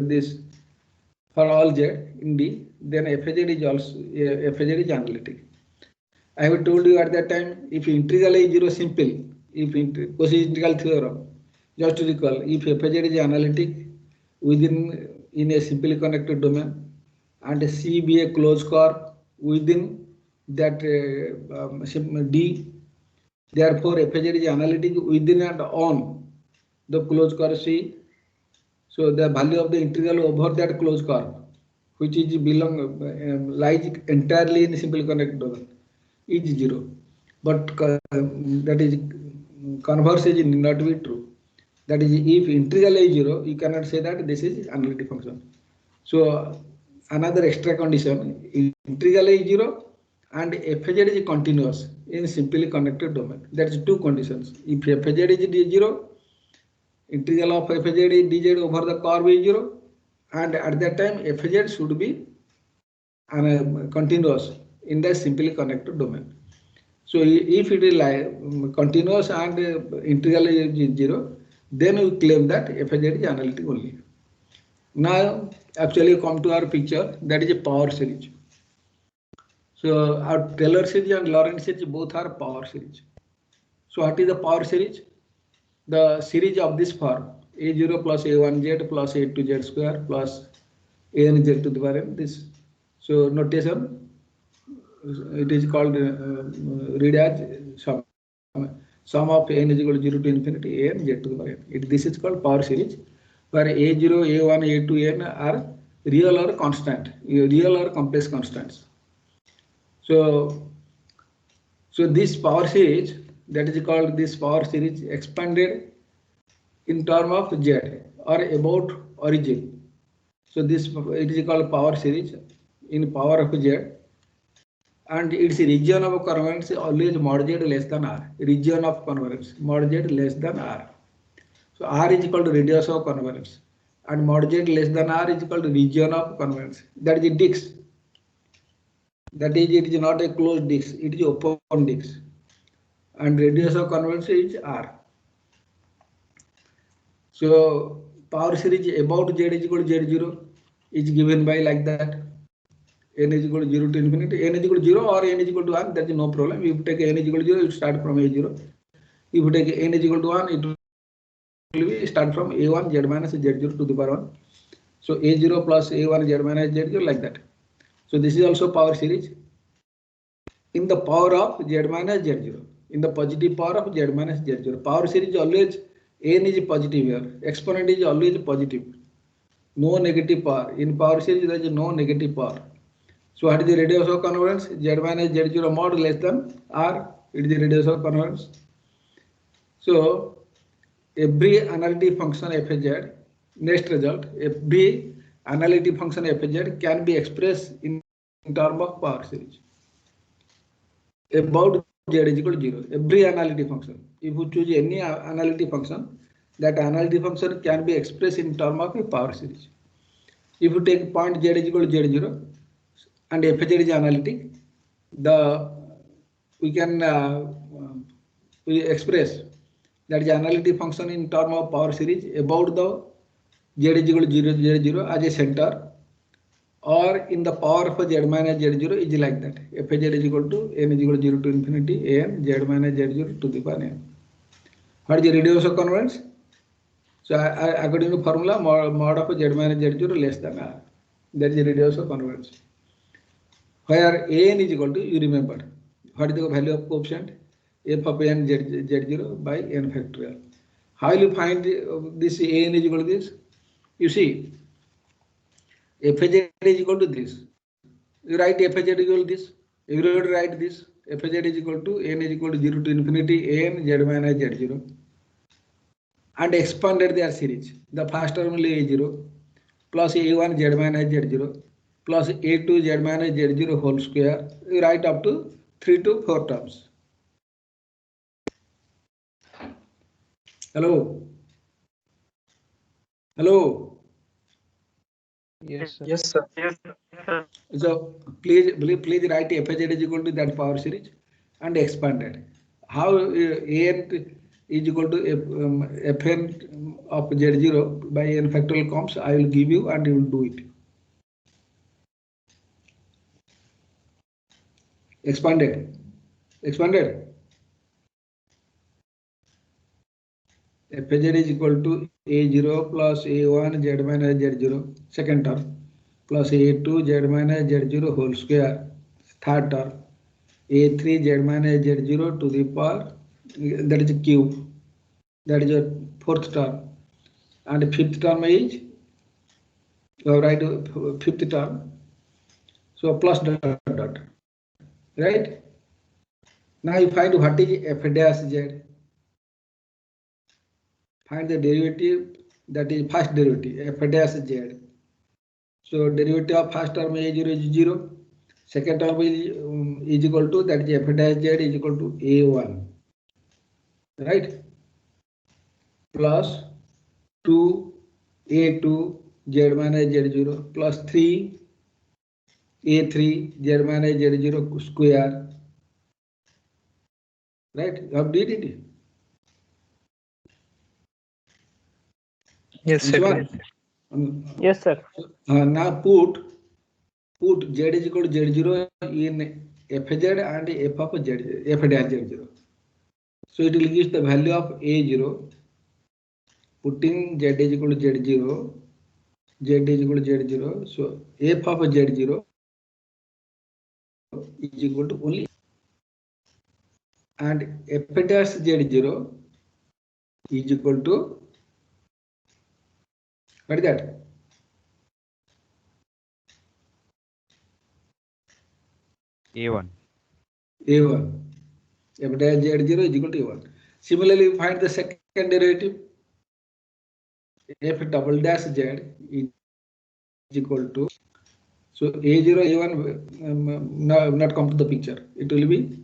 this for all z in D, then fz is also fz is analytic. I have told you at that time, if integral is 0 simple, if Cauchy integral theorem, just to recall, if fz is analytic within in a simply connected domain and C be a closed curve within that D, therefore fz is analytic within and on the closed curve C. So the value of the integral over that closed curve, which is lies entirely in simple connected domain, is 0. But that is converse is not be true. That is, if integral is 0, you cannot say that this is analytic function. So another extra condition, integral is 0 and fz is continuous in simply connected domain. That is two conditions. If fz is 0, integral of fz is dz over the curve is 0, and at that time fz should be continuous in the simply connected domain. So if it is continuous and integral is 0, then we claim that fz is analytic only. Now actually come to our picture, that is a power series. So our Taylor series and Lorentz series both are power series. So what is the power series? The series of this form, a0 plus a1z plus a2z square plus anz to the power n. This, so notation, it is called read as sum of n is equal to 0 to infinity an z to the power n. This is called power series, where a0, a1, a2, n are real or constant, real or complex constants. So this power series, that is called this power series expanded in term of z or about origin. So this it is called power series in power of z, and its region of convergence is always mod z less than r. Region of convergence mod z less than r. So r is equal to radius of convergence, and mod z less than r is equal to region of convergence. That is a disk. That is, it is not a closed disk, it is open disk, and radius of convergence is r. So power series about z is equal to z0 is given by like that. N is equal to 0 to infinity. N is equal to 0 or n is equal to 1. That is no problem. If you take n is equal to 0, you start from a0. If you take n is equal to 1, it will be start from a1 z minus z0 to the power 1. So a0 plus a1 z minus z0 like that. So this is also power series in the power of z minus z0, in the positive power of z minus z0. Power series always n is positive here. Exponent is always positive. No negative power. In power series there is no negative power. So what is the radius of convergence? Z minus z0 mod less than r. It is the radius of convergence. So every analytic function fz, next result, every analytic function fz can be expressed in terms of power series about z is equal to 0. Every analytic function, if you choose any analytic function, that analytic function can be expressed in terms of a power series. If you take point z is equal to z0 and fz is analytic, we can we express that is analytic function in terms of power series about the z is equal to 0 as a center, or in the power of z minus z0 is like that. Fz is equal to n is equal to 0 to infinity an z minus z0 to the power n. What is the radius of convergence? So according to formula, mod of z minus z0 less than r. That is the radius of convergence. Where an is equal to, you remember, what is the value of coefficient? F of n z0 by n factorial. How will you find this an is equal to this? You see, fz is equal to this. You write fz is equal to this. Everybody write this. Fz is equal to n is equal to 0 to infinity an z minus z0, and expanded their series. The first term will be a0 plus a1 z minus z0 plus a2 z minus z0 whole square. You write up to 3 to 4 terms. Hello. Hello. Yes, sir. Yes, sir. So please write fz is equal to that power series and expanded. How an is equal to fn of Z0 by n factorial comes, I will give you and you will do it. Expanded. Fz is equal to A0 plus A1 Z minus Z0 second term plus A2 Z minus Z0 whole square third term, A3 Z minus Z0 to the power, that is a cube, that is your fourth term, and fifth term is, you have write fifth term, so plus dot dot, right? Now you find what is f dash z. Find the derivative, that is first derivative f dash z. So derivative of first term a0 is 0. Second term is equal to, that is f dash z is equal to a1, right? Plus 2 a2 z minus z0 plus 3 a3 z minus z0 square, right? You have did it. Yes, This sir. one. Yes, sir. Now put z is equal to z0 in fz and f of z, f dash z0. So it will give the value of a0. Putting z is equal to z0, z is equal to z0. So f of z0 is equal to only, and f dash z0 is equal to, what is that? A1. A1. F dash z0 is equal to A1. Similarly, find the second derivative. F double dash z is equal to, so A0, A1 not come to the picture. It will be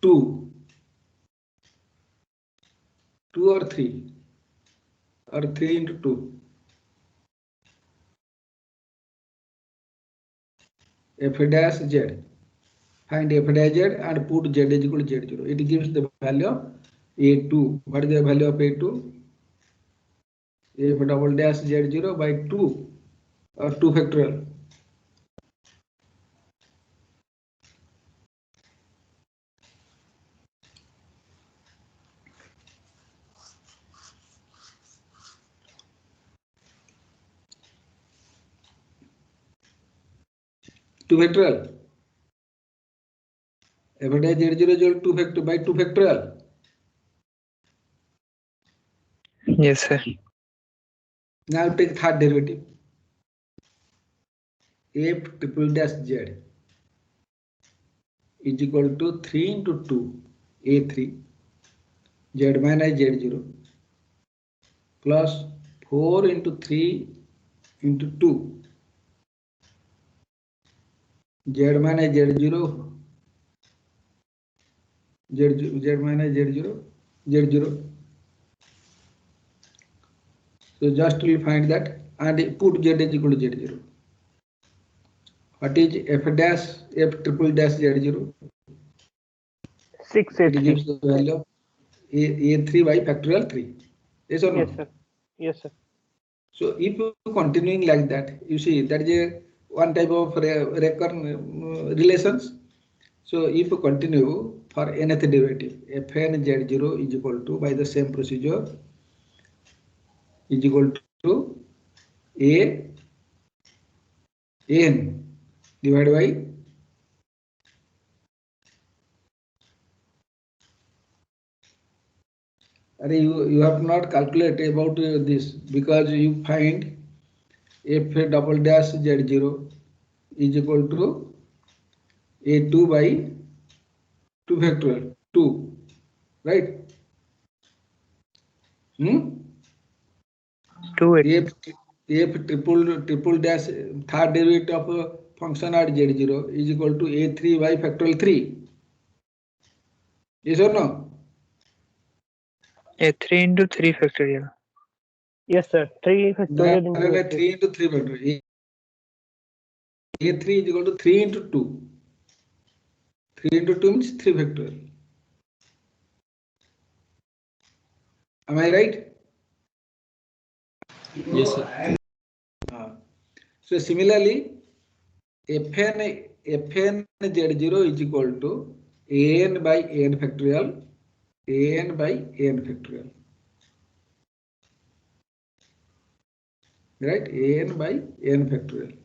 2 or 3 or 3 into 2. F dash z. Find f dash z and put z is equal to z0. It gives the value of a2. What is the value of a2? F double dash z0 by 2 or 2 factorial. Two factorial. F dash z0 is equal to 2 factorial by 2 factorial. Yes, sir. Now take third derivative. F triple dash z is equal to 3 into 2 a3 z minus z0 plus 4 into 3 into 2 z minus z0 z minus z0 z0. So just we find that and put z is equal to z0. What is f dash, f triple dash z0? 6 It A3. gives the value of a3 by factorial 3. Yes or no? Yes, sir. Yes, sir. So if you continuing like that, you see that is a one type of recurrent relations. So if you continue for nth derivative, fn z0 is equal to, by the same procedure, is equal to a n divided by you have not calculated about this, because you find f double dash z0 is equal to a2 by 2 factorial 2, right? 2x. F triple dash third derivative of a function at z0 is equal to a3 by factorial 3. Yes or no? A 3 into 3 factorial. Yes, sir. 3 factorial into A3. 3 into 3 factorial. A3 is equal to 3 into 2. 3 into 2 means 3 factorial. Am I right? Yes, sir. So similarly, fn z0 is equal to an by an factorial, an by an factorial, right? An by n factorial.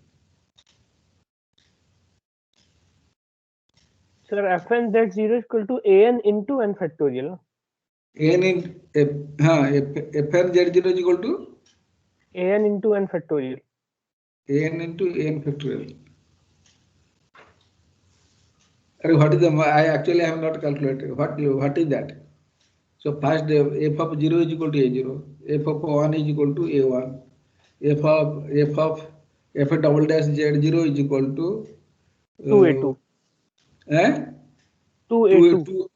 Sir, fn z0 is equal to an into n factorial. N in fn z0 is equal to An into n factorial. an into n factorial. What is the? I actually have not calculated. What is that? So first f of 0 is equal to a0, f of 1 is equal to a1, f double dash z0 is equal to 2a2. 2a2.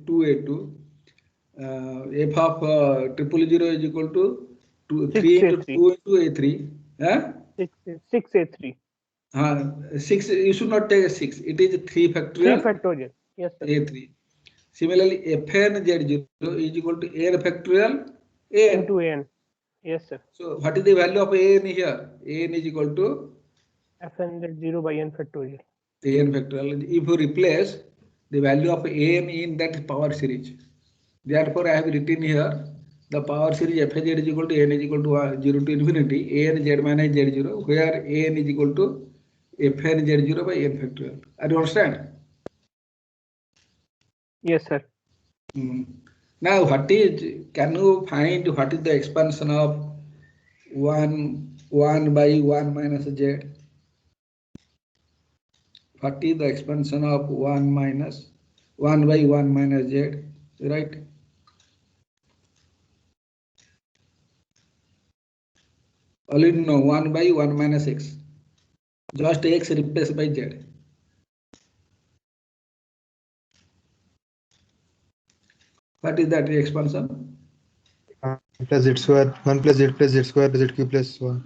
2a2. F of triple 0 is equal to 3 into 2 into a3. 6a3. 6. You should not take a 6. It is 3 factorial. 3 factorial. Yes, sir. a3. Similarly, fn z0 is equal to n factorial an. Into an. Yes, sir. So what is the value of an here? An is equal to fn z0 by n factorial. an factorial. If you replace the value of an in that power series, therefore I have written here the power series f z is equal to n is equal to 0 to infinity an z minus z0, where an is equal to fn z0 by n factorial. Are you understand? Yes, sir. Now, can you find what is the expansion of 1 by 1 minus z? What is the expansion of 1 by 1 minus z? Right? Only no 1 by 1 minus x. Just x replaced by z. What is that expansion? 1 plus z square, 1 plus z square, z cube plus 1.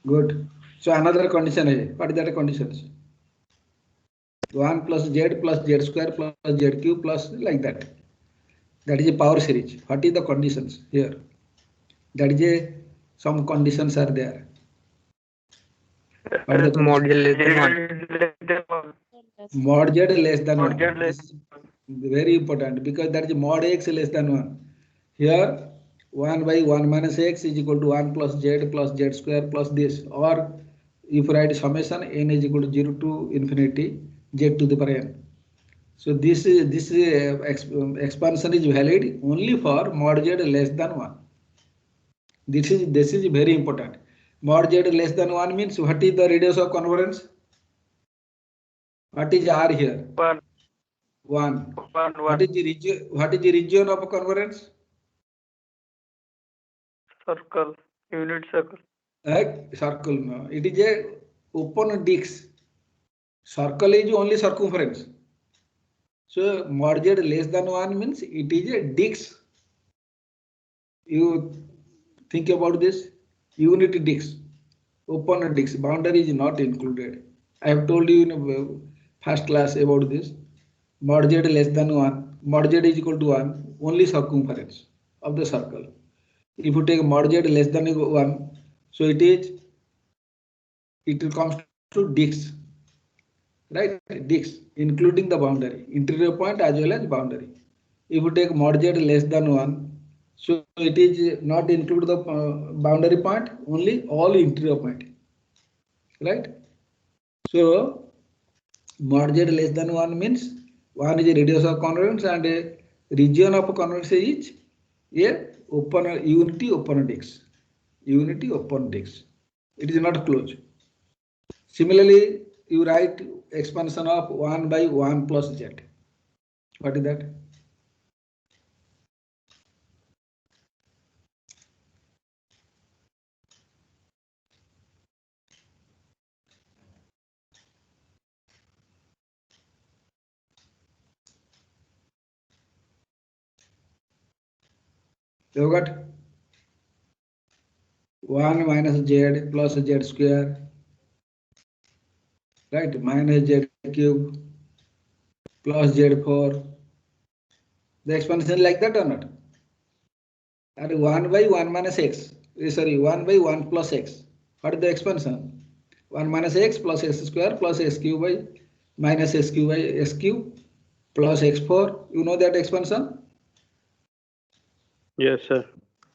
Good. So another condition is, what is that conditions? 1 plus z square plus z cube plus like that. That is a power series. What is the conditions here? That is some conditions are there. What is the Mod condition? less than 1. Mod z less than 1. This is very important because that is mod x less than 1. Here 1 by 1 minus x is equal to 1 plus z square plus this, or if you write summation n is equal to 0 to infinity z to the power n. So this expansion is valid only for mod z less than 1. This is very important. Mod z less than 1 means what is the radius of convergence? What is R here? 1. 1. 1. What is the region of convergence? Circle. Unit circle. Circle. No. It is a open disc. Circle is only circumference. So mod z less than 1 means it is a disc. You think about this. Unit disc. Open disc. Boundary is not included. I have told you in first class about this. Mod z less than 1. Mod z is equal to 1. Only circumference of the circle. If you take mod z less than 1, so it comes to disc, right? Disc, including the boundary, interior point as well as boundary. If you take mod z less than 1, so it is not include the boundary point, only all interior point, right? So mod z less than 1 means 1 is a radius of convergence and a region of convergence is a unity open disc. Unity open disc. It is not closed. Similarly, you write expansion of 1 by 1 plus z. What is that? You got 1 minus z plus z square, right? Minus z cube plus z4. The expansion like that or not? And 1 by 1 minus x. sorry, 1 by 1 plus x. What is the expansion? 1 minus x plus x square plus x cube by minus x cube by x cube plus x4. You know that expansion? Yes, sir.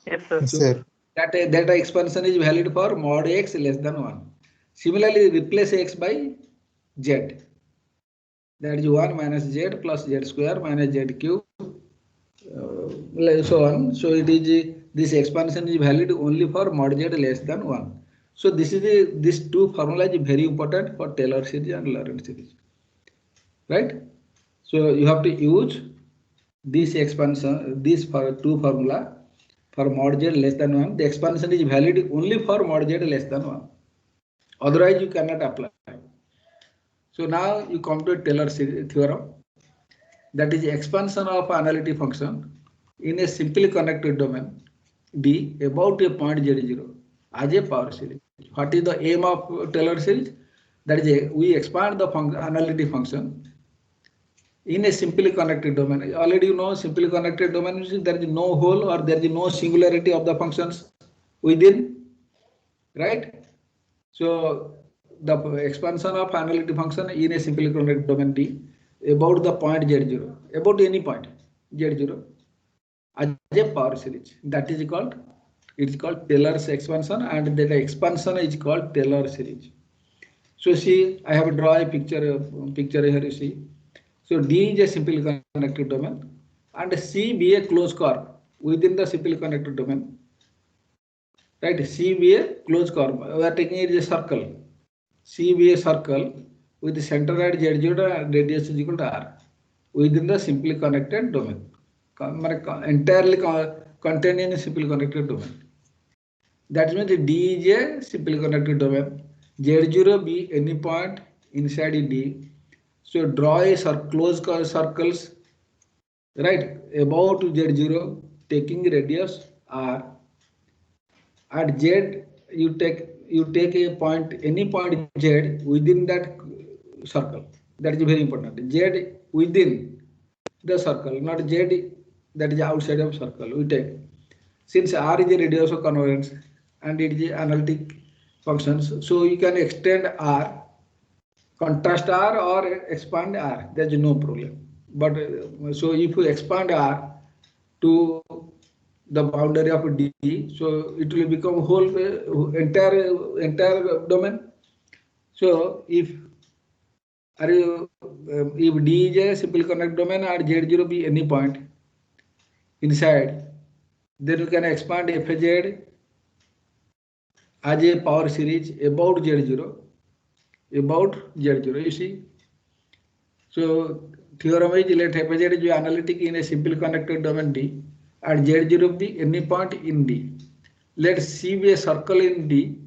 Yes, sir. Yes, sir. That expansion is valid for mod x less than 1. Similarly, replace x by z. That is 1 minus z plus z square minus z cube, so on. So it is this expansion is valid only for mod z less than 1. So this two formula is very important for Taylor series and Lorentz series, right? So you have to use this expansion, this for two formula for mod z less than 1. The expansion is valid only for mod z less than 1. Otherwise, you cannot apply. So now you come to Taylor theorem. That is expansion of analytic function in a simply connected domain D about a point Z0 as a power series. What is the aim of Taylor series? That is we expand the analytic function in a simply connected domain. Already you know simply connected domain means there is no hole or there is no singularity of the functions within, right? So the expansion of analytic function in a simply connected domain D about the point Z0, about any point Z0 as a power series. That is called, it is called Taylor's expansion, and that expansion is called Taylor series. So see, I have drawn a picture here, you see. So D is a simply connected domain and C be a closed curve within the simply connected domain. Right, C be a closed curve. We are taking it as a circle. C be a circle with the center at Z0 and radius is equal to R within the simply connected domain. Entirely contained in a simply connected domain. That means D is a simply connected domain. Z0 be any point inside D. So draw a closed circles, right, about Z0 taking radius R. At Z you take a point, any point Z within that circle. That is very important. Z within the circle, not Z that is outside of circle. We take, since R is a radius of convergence and it is analytic functions, so you can extend R, contrast R or expand R. There is no problem. But so if you expand R to the boundary of D, so it will become whole entire domain. So if D is a simple connected domain or Z0 be any point inside, then you can expand Fz as a power series about Z0, you see. So theorem is let Fz is analytic in a simple connected domain D and Z0 be any point in D. Let C be a circle in D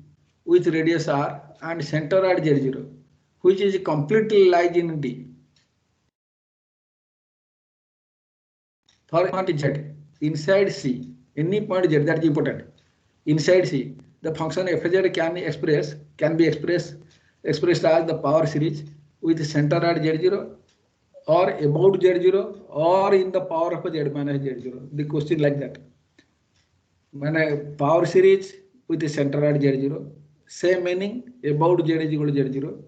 with radius R and center at Z0, which is completely lies in D. For point Z, inside C, any point Z, that is important. Inside C, the function Fz can be expressed as the power series with center at Z0 or about Z0 or in the power of Z minus Z0. The question like that. When a power series with the center at Z0, same meaning about Z is equal to Z0,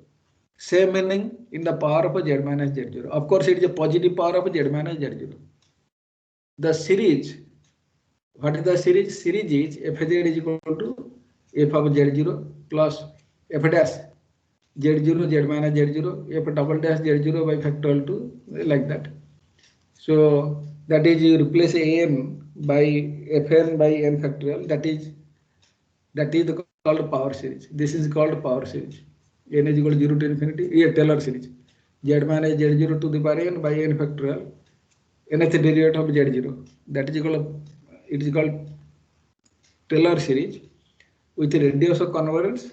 same meaning in the power of Z minus Z0. Of course, it is a positive power of Z minus Z0. The series, what is the series? Series is Fz is equal to f of Z0 plus f dash Z0, Z minus Z0, f double dash Z0 by factorial 2, like that. So that is, you replace an by fn by n factorial, that is called power series. This is called power series. N is equal to 0 to infinity, a Taylor series. Z minus Z0 to the power n by n factorial, nth derivative of Z0. That is equal, it is called Taylor series with radius of convergence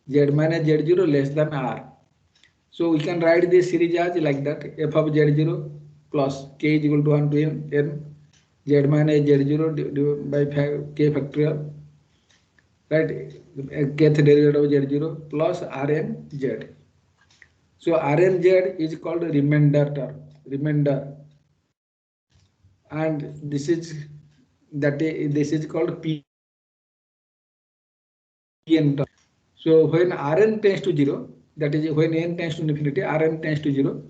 Z minus Z0 less than R. So we can write this series as like that, f of Z0 plus k is equal to 1 to n Z minus Z0 by k factorial, right, kth derivative of Z0 plus Rn Z. So Rn Z is called remainder term, and this is called P Bn term. So when Rn tends to 0, that is when n tends to infinity, Rn tends to 0.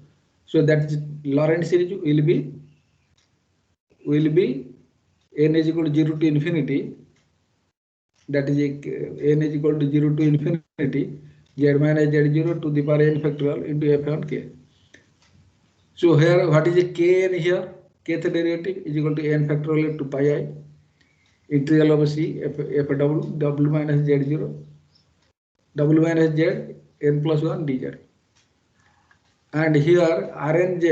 So that is Lorentz series will be n is equal to 0 to infinity. That is n is equal to 0 to infinity z minus z0 to the power n factorial into f1 k. So here what is the kn here? Kth derivative is equal to n factorial to pi I integral of c f w minus z0 w minus z n plus 1 dz. And here Rnz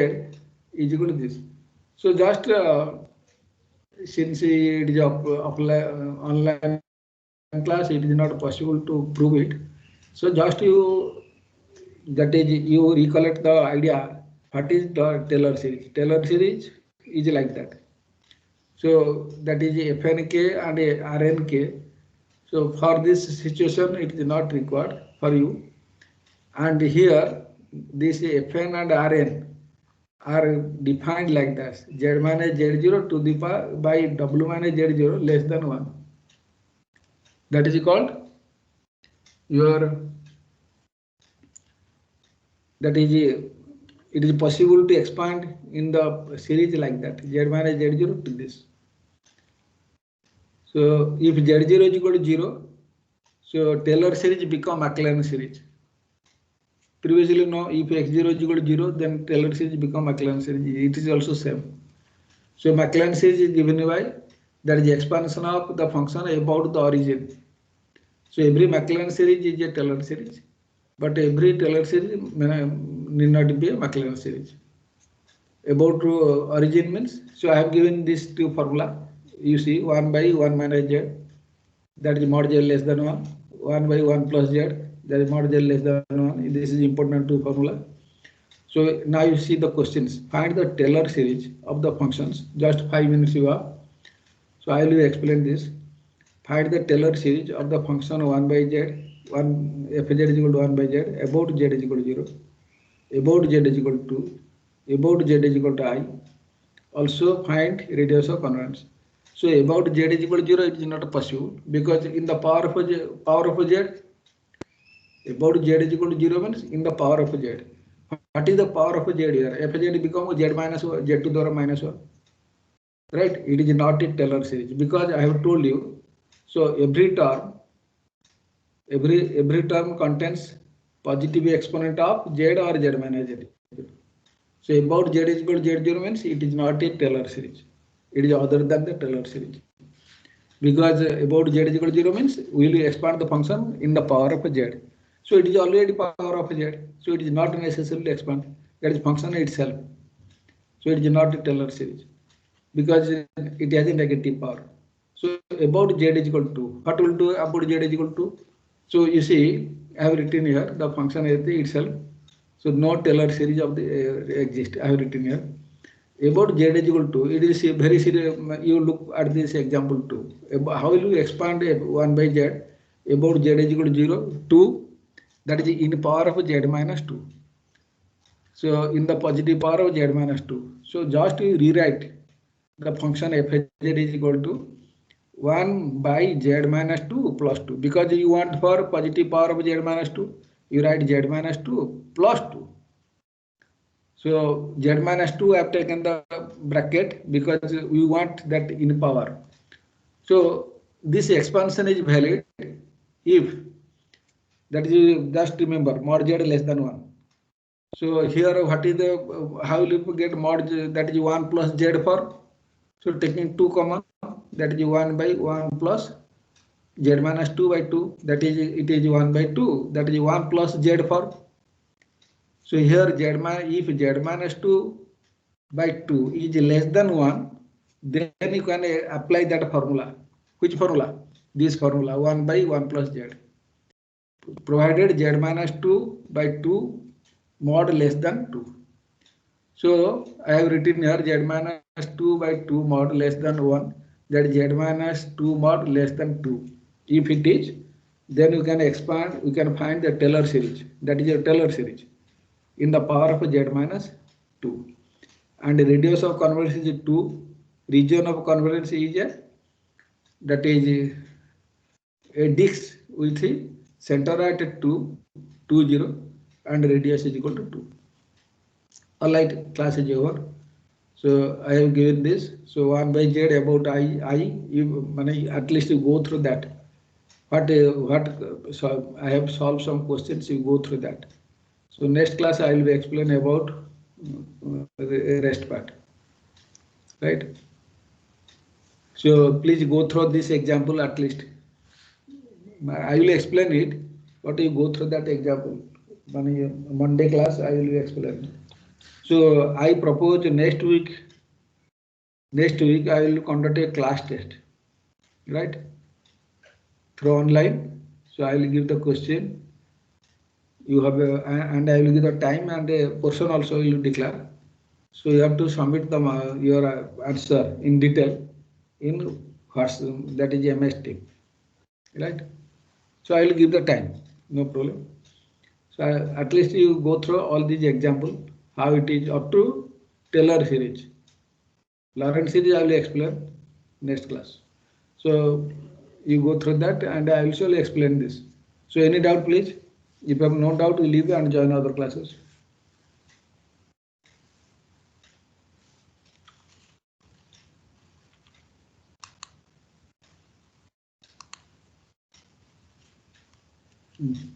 is equal to this. So just since it is online class, it is not possible to prove it. So just you recollect the idea. What is the Taylor series? Taylor series is like that. So that is Fnk and Rnk. So for this situation, it is not required for you. And here this Fn and Rn are defined like this: z minus z0 to the power by w minus z0 less than 1. That is called your, that is, it is possible to expand in the series like that, z minus z0 to this. So if z0 is equal to 0, so Taylor series become Maclaurin series. Previously, no, if x0 is equal to 0, then Taylor series become Maclaurin series. It is also same. So Maclaurin series is given by that is expansion of the function about the origin. So every Maclaurin series is a Taylor series, but every Taylor series need not be a Maclaurin series. About origin means, so I have given these two formula. You see 1 by 1 minus z, that is mod z less than 1, 1 by 1 plus z, that is mod z less than 1. This is important to formula. So now you see the questions. Find the Taylor series of the functions. Just 5 minutes you have. So I will explain this. Find the Taylor series of the function 1 by z, fz is equal to 1 by z, about z is equal to 0, about z is equal to 2, about z is equal to I. Also find radius of convergence. So about z is equal to 0, it is not possible because in the power of z, about z is equal to 0 means in the power of z. What is the power of z here? Fz becomes z minus 1, z to the power minus 1. Right? It is not a Taylor series because I have told you. So every term contains positive exponent of z or z minus z. So about z is equal to z0 means it is not a Taylor series. It is other than the Taylor series. Because about z is equal to 0 means we will expand the function in the power of z. So it is already power of z. So it is not necessarily expand. That is function itself. So it is not a Taylor series because it has a negative power. So about z is equal to, what will do about z is equal to? So you see, I have written here the function itself. So no Taylor series of the exist. I have written here. About z is equal to, it is very serious. You look at this example too. How will you expand 1 by z? About z is equal to 0, 2, that is in power of z minus 2. So in the positive power of z minus 2. So just you rewrite the function fz is equal to 1 by z minus 2 plus 2. Because you want for positive power of z minus 2, you write z minus 2 plus 2. So z minus 2 I have taken the bracket because we want that in power. So this expansion is valid if, that is, just remember mod z less than 1. So here what is the, how will you get mod z, that is 1 plus z for? So taking 2 common, that is 1 by 1 plus z minus 2 by 2, that is, it is 1 by 2, that is 1 plus z for. So here if z minus 2 by 2 is less than 1, then you can apply that formula. Which formula? This formula, 1 by 1 plus z. Provided z minus 2 by 2 mod less than 2. So I have written here z minus 2 by 2 mod less than 1, that z minus 2 mod less than 2. If it is, then you can expand, you can find the Taylor series, that is a Taylor series in the power of z minus 2. And the radius of convergence is 2, region of convergence is that is a disk with the center at 2, 2, 0 and radius is equal to 2. Alright, class is over. So I have given this. So 1 by z about I you, at least you go through that. So I have solved some questions, you go through that. So next class I will explain about the rest part, right? So please go through this example at least. I will explain it, but you go through that example. Monday class I will explain. So I propose next week I will conduct a class test, right? Through online. So I will give the question. You have and I will give the time and a portion also you declare. So you have to submit your answer in detail in WhatsApp, that is MS Team, right? So I will give the time, no problem. So at least you go through all these examples, how it is up to Taylor series. Lawrence series I will explain next class. So you go through that and I also will explain this. So any doubt please? If you have no doubt, you leave and join other classes. Mm.